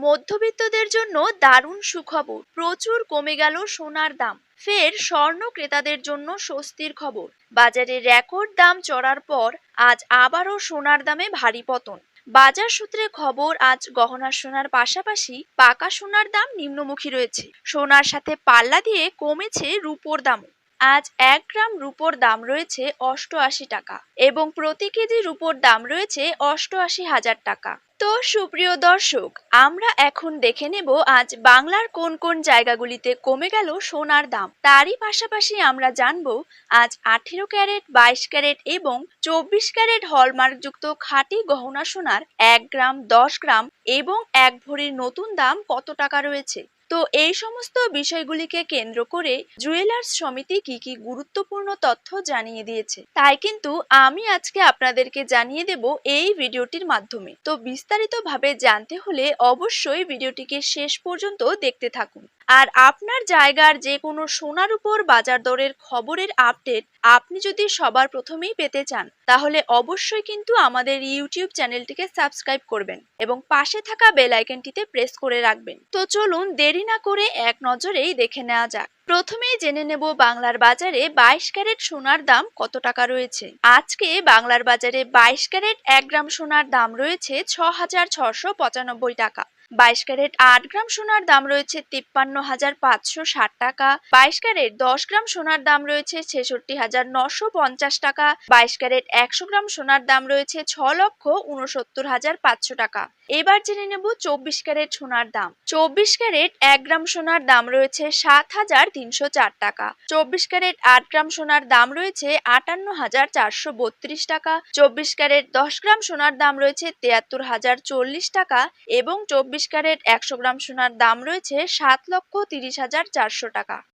মধ্যবিত্তদের জন্য দারুণ সুখবর, প্রচুর কমে গেল সোনার দাম। ফের স্বর্ণ ক্রেতাদের জন্য স্বস্তির খবর। বাজারে রেকর্ড দাম চড়ার পর আজ আবারও সোনার দামে ভারী পতন। বাজার সূত্রে খবর, আজ গহনা সোনার পাশাপাশি পাকা সোনার দাম নিম্নমুখী রয়েছে। সোনার সাথে পাল্লা দিয়ে কমেছে রূপোর দামও। আজ 1 গ্রাম রূপোর দাম রয়েছে 88 টাকা এবং প্রতি কেজি রূপোর দাম রয়েছে 88,000 টাকা। তো সুপ্রিয় দর্শক, আমরা এখন দেখে নেব আজ বাংলার কোন কোন জায়গাগুলিতে কমে গেল সোনার দাম। তারই পাশাপাশি আমরা জানবো আজ 18 ক্যারেট, 22 ক্যারেট এবং 24 ক্যারেট হলমার্কযুক্ত খাঁটি গহনা সোনার 1 গ্রাম, 10 গ্রাম এবং 1 ভরির নতুন দাম কত টাকা রয়েছে। তো এই সমস্ত বিষয়গুলিকে কেন্দ্র করে জুয়েলার্স সমিতি কি কি গুরুত্বপূর্ণ তথ্য জানিয়ে দিয়েছে, তাই কিন্তু আমি আজকে আপনাদেরকে জানিয়ে দেব এই ভিডিওটির মাধ্যমে। তো বিস্তারিতভাবে জানতে হলে অবশ্যই ভিডিওটিকে শেষ পর্যন্ত দেখতে থাকুন। আর আপনার জায়গার যে কোনো সোনার উপর বাজার দরের খবরের আপডেট আপনি যদি সবার প্রথমেই পেতে চান, তাহলে অবশ্যই কিন্তু আমাদের ইউটিউব চ্যানেলটিকে সাবস্ক্রাইব করবেন এবং পাশে থাকা বেল আইকনটিতে প্রেস করে রাখবেন। তো চলুন দেরি না করে এক নজরেই দেখে নেওয়া যাক। প্রথমেই জেনে নেব বাংলার বাজারে 22 ক্যারেট সোনার দাম কত টাকা রয়েছে। আজকে বাংলার বাজারে 22 ক্যারেট 1 গ্রাম সোনার দাম রয়েছে 6,695 টাকা। 22 ক্যারেট 8 গ্রাম সোনার দাম রয়েছে 53,560 টাকা। 22 ক্যারেট 10 গ্রাম সোনার দাম রয়েছে 66,950 টাকা। 22 ক্যারেট 100 গ্রাম সোনার দাম রয়েছে 6,69,500 টাকা। এবার জেনে নেব 24 ক্যারেট সোনার দাম। 24 ক্যারেট 1 গ্রাম সোনার দাম রয়েছে 7,304 টাকা। 24 ক্যারেট 8 গ্রাম সোনার দাম রয়েছে 58,432 টাকা। 24 ক্যারেট 10 গ্রাম সোনার দাম রয়েছে 73,040 টাকা এবং 24 ক্যারেট 100 গ্রাম সোনার দাম রয়েছে 7,30,400 টাকা।